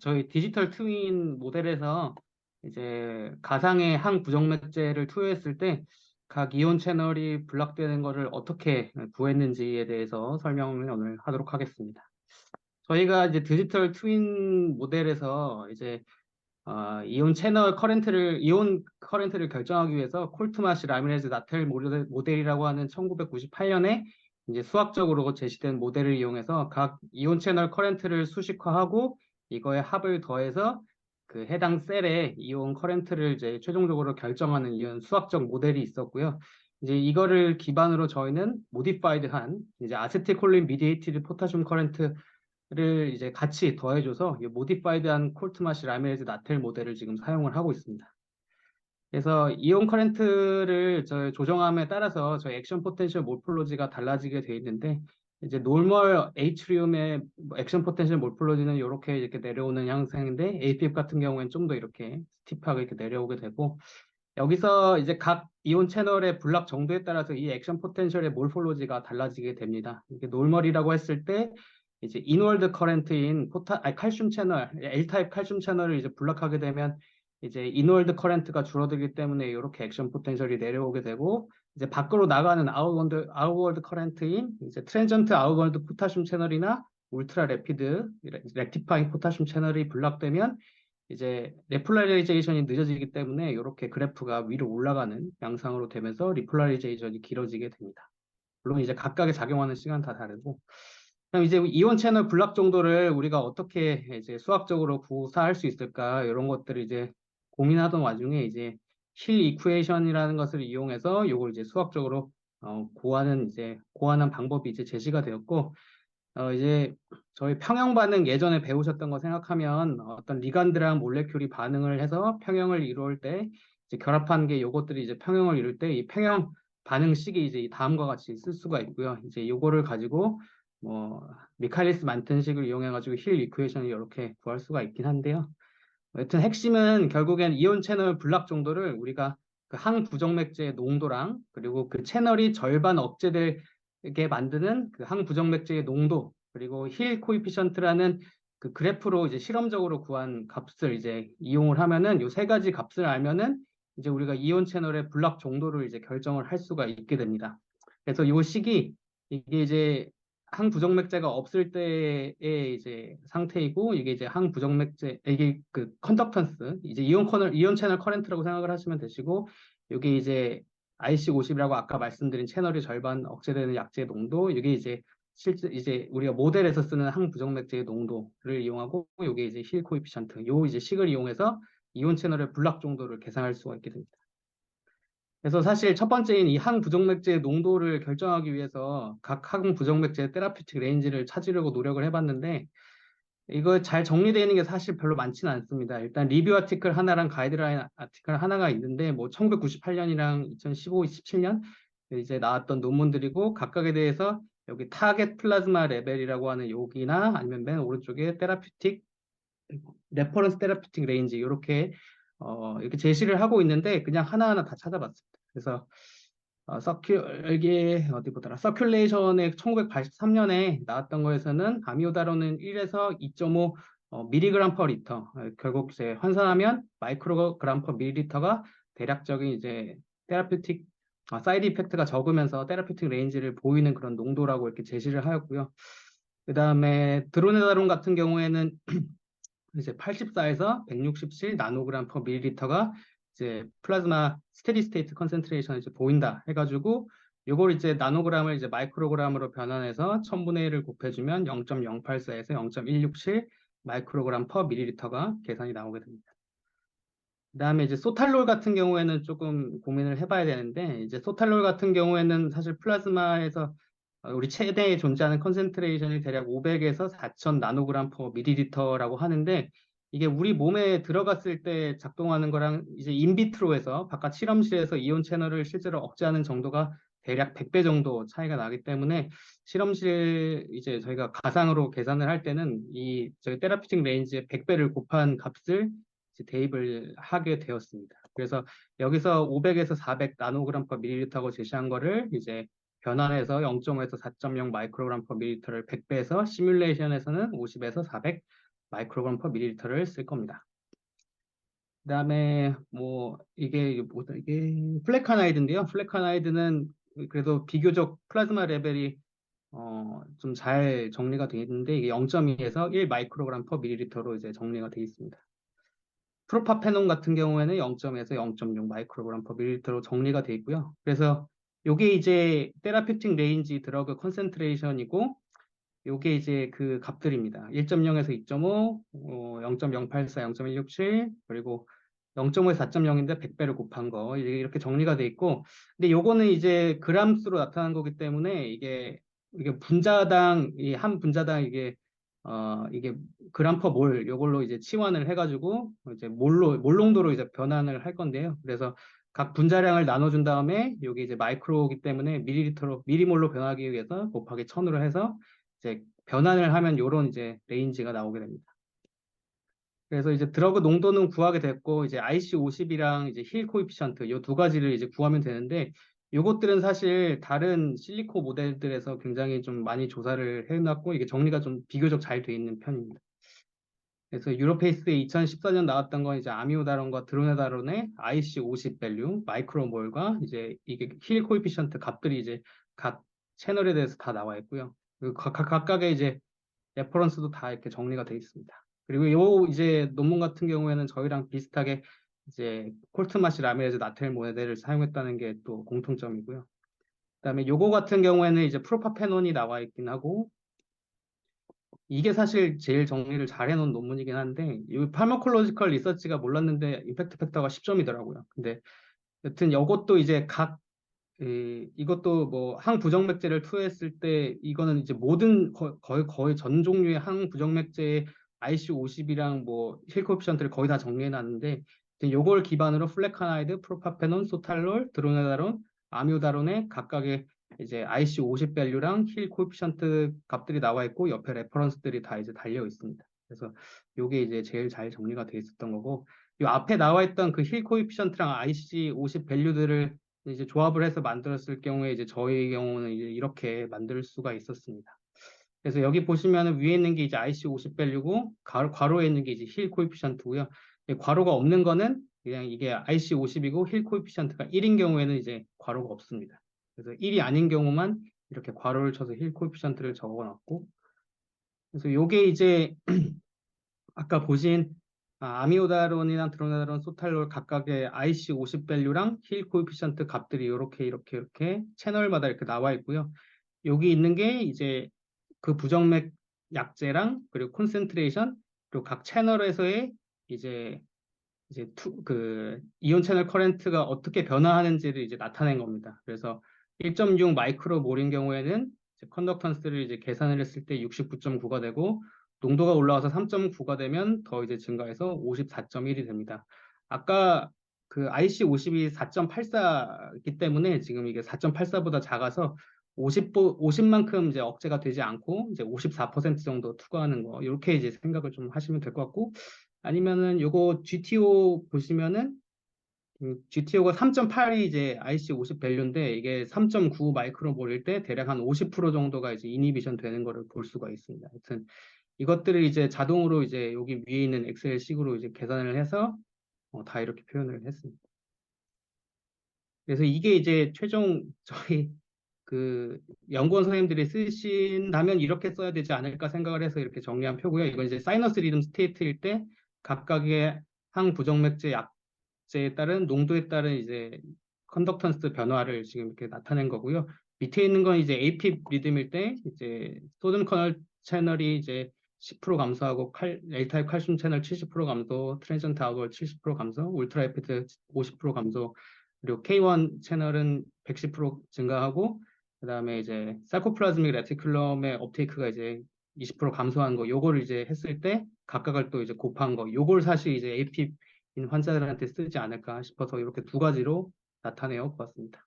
저희 디지털 트윈 모델에서 이제 가상의 항부정맥제를 투여했을 때 각 이온 채널이 블락되는 것을 어떻게 구했는지에 대해서 설명을 오늘 하도록 하겠습니다. 저희가 이제 디지털 트윈 모델에서 이제 이온 커렌트를 결정하기 위해서 콜트마시 라미레즈 나텔 모델이라고 하는 1998년에 이제 수학적으로 제시된 모델을 이용해서 각 이온 채널 커렌트를 수식화하고 이거에 합을 더해서 그 해당 셀의 이온 커렌트를 이제 최종적으로 결정하는 이런 수학적 모델이 있었고요. 이제 이거를 기반으로 저희는 모디파이드한 이제 아세틸콜린 미디에이티드 포타슘 커렌트 를 이제 같이 더해줘서 이 모디파이드한 콜트마시 라미레즈 나텔 모델을 지금 사용을 하고 있습니다. 그래서 이온 커렌트를 저 조정함에 따라서 저희 액션 포텐셜 몰폴로지가 달라지게 돼 있는데 이제 노멀 에이트리움의 액션 포텐셜 몰폴로지는 이렇게 내려오는 양상인데 APF 같은 경우에는 좀 더 이렇게 스티프하게 이렇게 내려오게 되고 여기서 이제 각 이온 채널의 블락 정도에 따라서 이 액션 포텐셜의 몰폴로지가 달라지게 됩니다. 이게 노멀이라고 했을 때 이제 인월드 커렌트인 칼슘 채널, L타입 칼슘 채널을 이제 블락하게 되면 이제 인월드 커렌트가 줄어들기 때문에 이렇게 액션 포텐셜이 내려오게 되고 이제 밖으로 나가는 아웃월드 커렌트인 이제 트랜전트 아웃월드 포타슘 채널이나 울트라 레피드 렉티파잉 포타슘 채널이 블락되면 이제 레폴라리제이션이 늦어지기 때문에 이렇게 그래프가 위로 올라가는 양상으로 되면서 리폴라리제이션이 길어지게 됩니다. 물론 이제 각각의 작용하는 시간 다 다르고 그럼 이제 이온 채널 블락 정도를 우리가 어떻게 이제 수학적으로 구사할 수 있을까 이런 것들을 이제 고민하던 와중에 이제 힐 이쿠에이션이라는 것을 이용해서 이걸 이제 수학적으로 고하는 방법이 이제 제시가 되었고 이제 저희 평형 반응 예전에 배우셨던 거 생각하면 어떤 리간드랑 몰레큘이 반응을 해서 평형을 이루을 때 이제 결합한 게 요것들이 이제 평형을 이룰 때 이 평형 반응식이 이제 다음과 같이 쓸 수가 있고요. 이제 요거를 가지고 뭐 미카일리스 만튼식을 이용해 가지고 힐 이쿠에이션을 이렇게 구할 수가 있긴 한데요. 여튼 핵심은 결국엔 이온 채널 블락 정도를 우리가 그 항부정맥제의 농도랑 그리고 그 채널이 절반 억제되게 만드는 그 항부정맥제의 농도 그리고 힐 코이피션트라는 그 그래프로 이제 실험적으로 구한 값을 이제 이용을 하면은 요 세 가지 값을 알면은 이제 우리가 이온 채널의 블락 정도를 이제 결정을 할 수가 있게 됩니다. 그래서 요 식이 이게 이제 항부정맥제가 없을 때의 이제 상태이고 이게 이제 항부정맥제 이게 그 컨덕턴스 이제 이온 채널 커렌트라고 생각을 하시면 되시고 이게 이제 IC50이라고 아까 말씀드린 채널이 절반 억제되는 약제의 농도 이게 이제 실제 이제 우리가 모델에서 쓰는 항부정맥제의 농도를 이용하고 이게 이제 힐 코이피션트 요 이제 식을 이용해서 이온 채널의 블락 정도를 계산할 수가 있게 됩니다. 그래서 사실 첫 번째인 이 항부정맥제의 농도를 결정하기 위해서 각 항부정맥제의 테라피틱 레인지를 찾으려고 노력을 해봤는데 이거 잘 정리되어 있는 게 사실 별로 많지는 않습니다. 일단 리뷰 아티클 하나랑 가이드라인 아티클 하나가 있는데 뭐 1998년이랑 2015, 17년 이제 나왔던 논문들이고 각각에 대해서 여기 타겟 플라즈마 레벨이라고 하는 여기나 아니면 맨 오른쪽에 테라피틱 레퍼런스 테라피틱 레인지 이렇게 제시를 하고 있는데 그냥 하나하나 다 찾아봤습니다. 그래서 이게 어디 보더라. 서큘레이션의 1983년에 나왔던 거에서는 아미오다론은 1에서 2.5 미리그램 퍼 리터. 결국 이제 환산하면 마이크로그램 퍼 밀리리터가 대략적인 이제 테라피틱 사이드 이펙트가 적으면서 테라피틱 레인지를 보이는 그런 농도라고 이렇게 제시를 하였고요. 그다음에 드로네다론 같은 경우에는 이제 84에서 167 나노그램 퍼 밀리리터가 이제 플라즈마 스테디 스테이트 컨센트레이션이 이제 보인다 해가지고 요걸 이제 나노그램을 이제 마이크로그램으로 변환해서 1000분의 1을 곱해주면 0.084에서 0.167 마이크로그램 퍼 밀리리터가 계산이 나오게 됩니다. 그다음에 이제 소탈롤 같은 경우에는 조금 고민을 해봐야 되는데 이제 소탈롤 같은 경우에는 사실 플라즈마에서 우리 체내에 존재하는 컨센트레이션이 대략 500에서 4000 나노그램 퍼 밀리리터라고 하는데 이게 우리 몸에 들어갔을 때 작동하는 거랑 이제 인비트로에서 바깥 실험실에서 이온 채널을 실제로 억제하는 정도가 대략 100배 정도 차이가 나기 때문에 실험실 이제 저희가 가상으로 계산을 할 때는 이 저희 테라피틱 레인지의 100배를 곱한 값을 이제 대입을 하게 되었습니다. 그래서 여기서 500에서 400 나노그램 퍼 밀리리터고 제시한 거를 이제 변환해서 0.5에서 4.0 마이크로그램 퍼 밀리리터를 100배에서 시뮬레이션에서는 50에서 400 마이크로그램 퍼 밀리리터를 쓸 겁니다. 그다음에 뭐 이게 뭐다 이게 플래카나이드인데요. 플래카나이드는 그래도 비교적 플라즈마 레벨이 좀 잘 정리가 되어 있는데 이게 0.2에서 1 마이크로그램 퍼 밀리리터로 이제 정리가 되어 있습니다. 프로파페논 같은 경우에는 0.에서 0.6 마이크로그램 퍼 밀리리터로 정리가 되어 있고요. 그래서 요게 이제 테라퓨틱 레인지 드러그 컨센트레이션이고 요게 이제 그 값들입니다. 1.0에서 2.5, 0.084, 0.167, 그리고 0.5에서 4.0인데 100배를 곱한 거 이렇게 정리가 돼 있고, 근데 요거는 이제 그람수로 나타난 거기 때문에 이게 분자당 이 한 분자당 이게 그람 퍼 몰 요걸로 이제 치환을 해가지고 이제 몰농도로 이제 변환을 할 건데요. 그래서 각 분자량을 나눠준 다음에 여기 이제 마이크로이기 때문에 미리몰로 변하기 위해서 곱하기 1000으로 해서 이제 변환을 하면 요런 이제 레인지가 나오게 됩니다. 그래서 이제 드러그 농도는 구하게 됐고 이제 IC50이랑 이제 힐 코이피션트 요 두 가지를 이제 구하면 되는데 요것들은 사실 다른 실리코 모델들에서 굉장히 좀 많이 조사를 해놨고 이게 정리가 좀 비교적 잘 돼 있는 편입니다. 그래서 유로페이스에 2014년 나왔던 건 이제 아미오다론과 드로네다론의 IC50 밸류, 마이크로몰과 이제 이게 힐 코이피션트 값들이 이제 각 채널에 대해서 다 나와 있고요. 그리고 각각의 이제 레퍼런스도 다 이렇게 정리가 돼 있습니다. 그리고 요 이제 논문 같은 경우에는 저희랑 비슷하게 이제 콜트마시 라미레즈 나트렐 모델을 사용했다는 게 또 공통점이고요. 그다음에 요거 같은 경우에는 이제 프로파페논이 나와 있긴 하고 이게 사실 제일 정리를 잘 해놓은 논문이긴 한데 이 파마콜로지컬 리서치가 몰랐는데 임팩트 팩터가 10점이더라고요. 근데 여튼 이것도 이제 이것도 뭐 항부정맥제를 투여했을 때 이거는 이제 모든 거의 전 종류의 항부정맥제의 IC50이랑 뭐 힐 코에피션트를 거의 다 정리해 놨는데 요걸 기반으로 플레카나이드, 프로파페논, 소탈롤, 드로네다론, 아미오다론의 각각의 이제 IC50 밸류랑 힐 코에피션트 값들이 나와 있고 옆에 레퍼런스들이 다 이제 달려 있습니다. 그래서 요게 이제 제일 잘 정리가 돼 있었던 거고 요 앞에 나와 있던 그 힐 코에피션트랑 IC50 밸류들을 이제 조합을 해서 만들었을 경우에 이제 저희 경우는 이제 이렇게 만들 수가 있었습니다. 그래서 여기 보시면은 위에 있는 게 이제 IC50 밸류고 괄호에 있는 게 이제 힐 코에피션트고요. 괄호가 없는 거는 그냥 이게 IC50이고 힐 코에피션트가 1인 경우에는 이제 괄호가 없습니다. 그래서 1이 아닌 경우만 이렇게 괄호를 쳐서 힐 코에피션트를 적어놨고 그래서 요게 이제 아까 보신 아미오다론이랑 드로나다론, 소탈롤 각각의 IC50 밸류랑 힐 코에피션트 값들이 이렇게 채널마다 이렇게 나와 있고요. 여기 있는 게 이제 그 부정맥 약제랑 그리고 콘센트레이션 그리고 각 채널에서의 그 이온 채널 커런트가 어떻게 변화하는지를 이제 나타낸 겁니다. 그래서 1.6 마이크로 몰인 경우에는 이제 컨덕턴스를 이제 계산을 했을 때 69.9가 되고 농도가 올라와서 3.9가 되면 더 이제 증가해서 54.1이 됩니다. 아까 그 IC50이 4.84이기 때문에 지금 이게 4.84보다 작아서 50만큼 이제 억제가 되지 않고 이제 54% 정도 투과하는 거 이렇게 이제 생각을 좀 하시면 될 것 같고 아니면은 요거 GTO 보시면은 GTO가 3.8이 이제 IC50 밸류인데 이게 3.9 마이크로몰일 때 대략 한 50% 정도가 이제 이니비션 되는 거를 볼 수가 있습니다. 하여튼 이것들을 이제 자동으로 이제 여기 위에 있는 엑셀식으로 이제 계산을 해서 다 이렇게 표현을 했습니다. 그래서 이게 이제 최종 저희 그 연구원 선생님들이 쓰신다면 이렇게 써야 되지 않을까 생각을 해서 이렇게 정리한 표고요. 이건 이제 사이너스 리듬 스테이트일 때 각각의 항부정맥제 약제에 따른 농도에 따른 이제 컨덕턴스 변화를 지금 이렇게 나타낸 거고요. 밑에 있는 건 이제 AP 리듬일 때 이제 소듐 커널 채널이 이제 10% 감소하고 L타입 칼슘 채널 70% 감소, 트랜전트 아웃월 70% 감소, 울트라 에피드 50% 감소, 그리고 K1 채널은 110% 증가하고 그다음에 이제 사이코플라즈믹 레티큘럼의 업테이크가 이제 20% 감소한 거 요거를 이제 했을 때 각각을 또 이제 곱한 거 요걸 사실 이제 AP인 환자들한테 쓰지 않을까 싶어서 이렇게 두 가지로 나타내어 보았습니다.